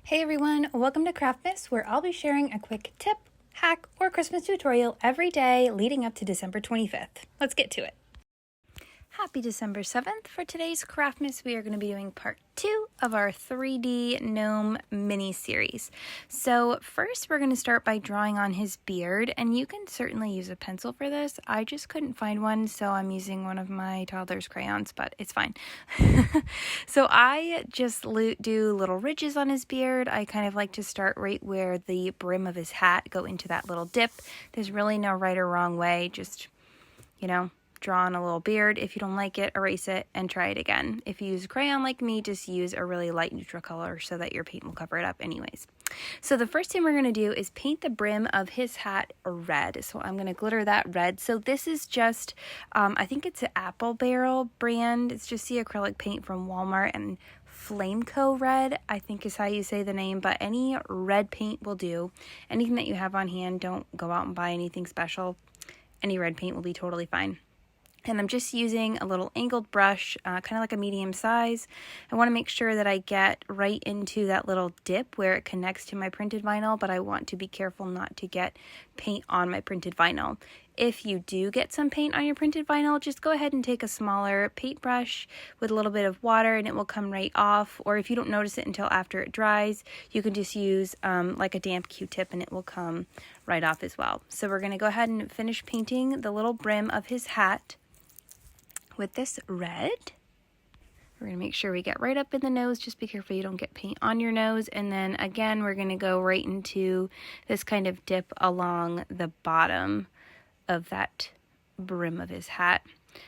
Hey everyone, welcome to Craftmas, where I'll be sharing a quick tip, hack, or Christmas tutorial every day leading up to December 25th. Let's get to it. Happy December 7th. For today's Craftmas, we are going to be doing part 2 of our 3D gnome mini series. So first we're going to start by drawing on his beard, and you can certainly use a pencil for this. I just couldn't find one, so I'm using one of my toddler's crayons, but it's fine. So I just do little ridges on his beard. I kind of like to start right where the brim of his hat go into that little dip. There's really no right or wrong way, just, draw on a little beard. If you don't like it, erase it and try it again. If you use a crayon like me, just use a really light neutral color so that your paint will cover it up anyways. So the first thing we're going to do is paint the brim of his hat red. So I'm going to glitter that red. So this is just, I think it's an Apple Barrel brand. It's just the acrylic paint from Walmart, and Flameco Red, I think is how you say the name, but any red paint will do. Anything that you have on hand, don't go out and buy anything special. Any red paint will be totally fine. And I'm just using a little angled brush, kind of like a medium size. I want to make sure that I get right into that little dip where it connects to my printed vinyl, but I want to be careful not to get paint on my printed vinyl. If you do get some paint on your printed vinyl, just go ahead and take a smaller paintbrush with a little bit of water and it will come right off. Or if you don't notice it until after it dries, you can just use like a damp Q-tip and it will come right off as well. So we're going to go ahead and finish painting the little brim of his hat with this red. We're going to make sure we get right up in the nose. Just be careful you don't get paint on your nose. And then again, we're going to go right into this kind of dip along the bottom of that brim of his hat.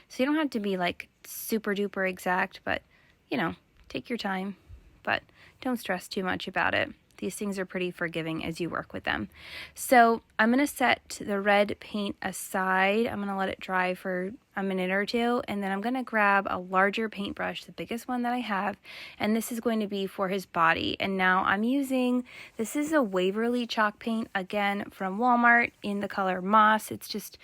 So you don't have to be like super duper exact, but take your time, but don't stress too much about it. These things are pretty forgiving as you work with them. So I'm going to set the red paint aside. I'm going to let it dry for a minute or two, and then I'm going to grab a larger paintbrush, the biggest one that I have, and this is going to be for his body. And now I'm using, this is a Waverly chalk paint, again from Walmart, in the color Moss. It's just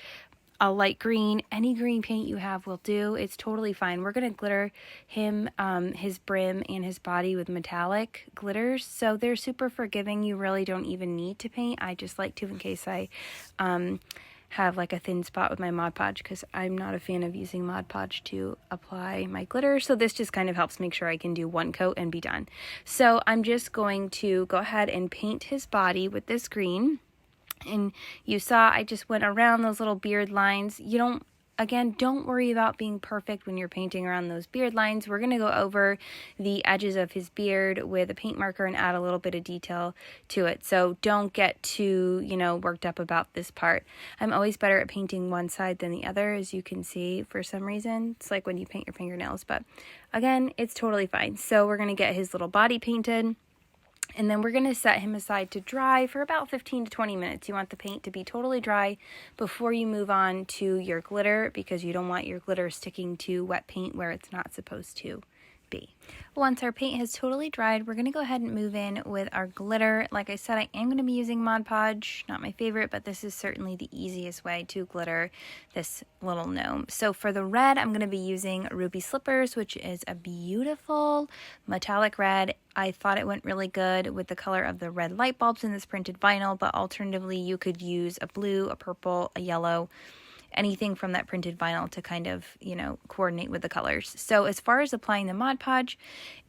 a light green. Any green paint you have will do. It's totally fine. We're going to glitter him, his brim and his body with metallic glitters. So they're super forgiving. You really don't even need to paint. I just like to in case I have like a thin spot with my Mod Podge, because I'm not a fan of using Mod Podge to apply my glitter. So this just kind of helps make sure I can do one coat and be done. So I'm just going to go ahead and paint his body with this green. And you saw I just went around those little beard lines. Don't worry about being perfect when you're painting around those beard lines. We're going to go over the edges of his beard with a paint marker and add a little bit of detail to it. So don't get too, worked up about this part. I'm always better at painting one side than the other, as you can see for some reason. It's like when you paint your fingernails, but again, it's totally fine. So we're going to get his little body painted. And then we're going to set him aside to dry for about 15 to 20 minutes. You want the paint to be totally dry before you move on to your glitter, because you don't want your glitter sticking to wet paint where it's not supposed to be. Once our paint has totally dried, we're going to go ahead and move in with our glitter. Like I said, I am going to be using Mod Podge, not my favorite, but this is certainly the easiest way to glitter this little gnome. So for the red, I'm going to be using Ruby Slippers, which is a beautiful metallic red. I thought it went really good with the color of the red light bulbs in this printed vinyl, but alternatively you could use a blue, a purple, a yellow, anything from that printed vinyl to kind of, coordinate with the colors. So as far as applying the Mod Podge,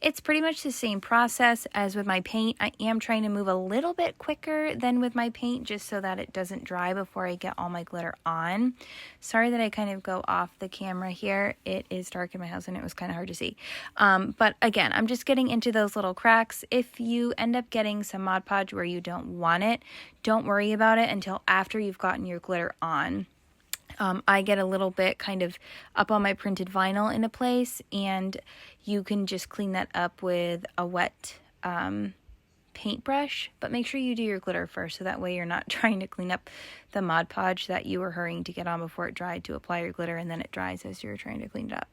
it's pretty much the same process as with my paint. I am trying to move a little bit quicker than with my paint, just so that it doesn't dry before I get all my glitter on. Sorry that I kind of go off the camera here. It is dark in my house and it was kind of hard to see. But again, I'm just getting into those little cracks. If you end up getting some Mod Podge where you don't want it, don't worry about it until after you've gotten your glitter on. I get a little bit kind of up on my printed vinyl in a place, and you can just clean that up with a wet paintbrush, but make sure you do your glitter first, so that way you're not trying to clean up the Mod Podge that you were hurrying to get on before it dried to apply your glitter, and then it dries as you're trying to clean it up.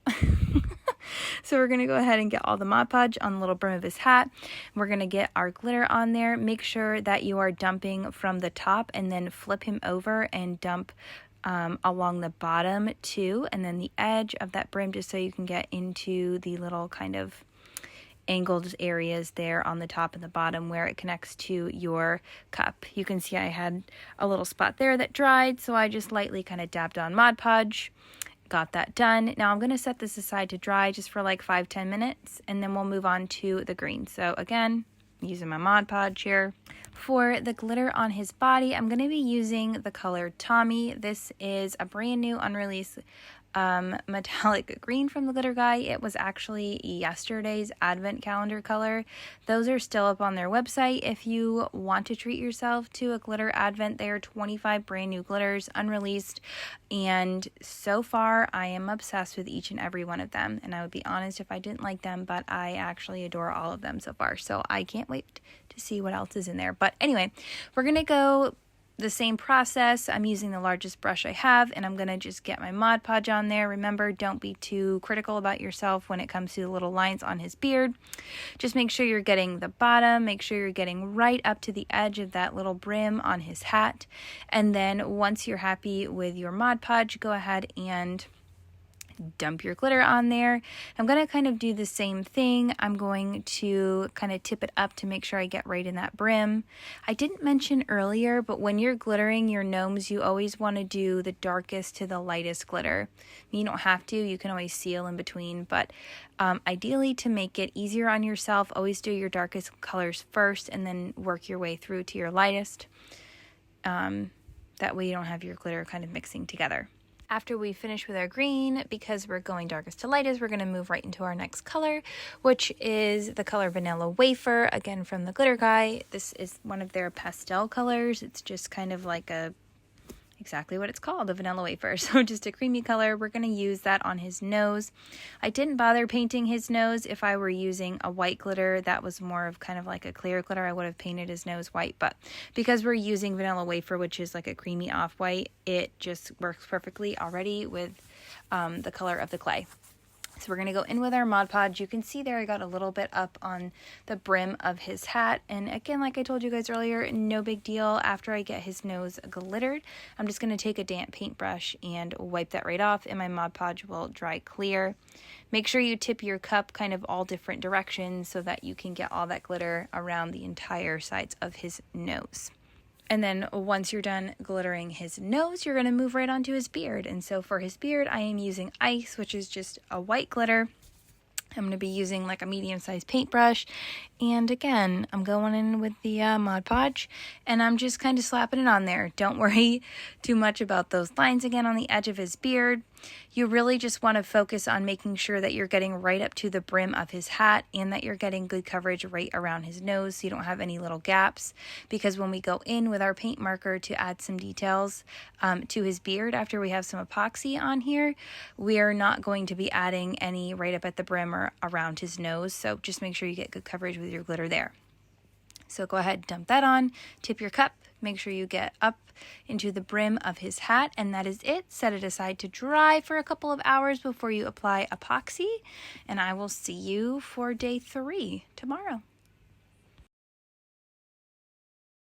So we're going to go ahead and get all the Mod Podge on the little brim of his hat. We're going to get our glitter on there. Make sure that you are dumping from the top and then flip him over and dump along the bottom too, and then the edge of that brim, just so you can get into the little kind of angled areas there on the top and the bottom where it connects to your cup. You can see I had a little spot there that dried, so I just lightly kind of dabbed on Mod Podge. Got that done. Now I'm going to set this aside to dry just for like 5-10 minutes, and then we'll move on to the green. So again, using my Mod Podge here. For the glitter on his body, I'm going to be using the color Tommy. This is a brand new unreleased metallic green from the glitter guy. It was actually yesterday's advent calendar color. Those are still up on their website. If you want to treat yourself to a glitter advent, they are 25 brand new glitters, unreleased, and so far I am obsessed with each and every one of them, and I would be honest if I didn't like them, but I actually adore all of them so far, so I can't wait to see what else is in there. But anyway, we're gonna go the same process. I'm using the largest brush I have, and I'm going to just get my Mod Podge on there. Remember, don't be too critical about yourself when it comes to the little lines on his beard. Just make sure you're getting the bottom, make sure you're getting right up to the edge of that little brim on his hat. And then once you're happy with your Mod Podge, go ahead and dump your glitter on there. I'm going to kind of do the same thing. I'm going to kind of tip it up to make sure I get right in that brim. I didn't mention earlier, but when you're glittering your gnomes, you always want to do the darkest to the lightest glitter. You don't have to, you can always seal in between, but ideally to make it easier on yourself, always do your darkest colors first and then work your way through to your lightest. That way you don't have your glitter kind of mixing together. After we finish with our green, because we're going darkest to lightest, we're going to move right into our next color, which is the color Vanilla Wafer, again from the glitter guy. This is one of their pastel colors. It's just kind of like exactly what it's called, a vanilla wafer. So just a creamy color. We're going to use that on his nose. I didn't bother painting his nose. If I were using a white glitter that was more of kind of like a clear glitter, I would have painted his nose white. But because we're using vanilla wafer, which is like a creamy off-white, it just works perfectly already with the color of the clay. So we're going to go in with our Mod Podge. You can see there I got a little bit up on the brim of his hat. And again, like I told you guys earlier, no big deal. After I get his nose glittered, I'm just going to take a damp paintbrush and wipe that right off, and my Mod Podge will dry clear. Make sure you tip your cup kind of all different directions so that you can get all that glitter around the entire sides of his nose. And then once you're done glittering his nose, you're going to move right onto his beard. And so for his beard, I am using Ice, which is just a white glitter. I'm going to be using like a medium-sized paintbrush. And again, I'm going in with the Mod Podge, and I'm just kind of slapping it on there. Don't worry too much about those lines again on the edge of his beard. You really just want to focus on making sure that you're getting right up to the brim of his hat and that you're getting good coverage right around his nose so you don't have any little gaps, because when we go in with our paint marker to add some details to his beard after we have some epoxy on here, we are not going to be adding any right up at the brim or around his nose, so just make sure you get good coverage with your glitter there. So go ahead, dump that on, tip your cup, make sure you get up into the brim of his hat, and that is it. Set it aside to dry for a couple of hours before you apply epoxy, and I will see you for day 3 tomorrow.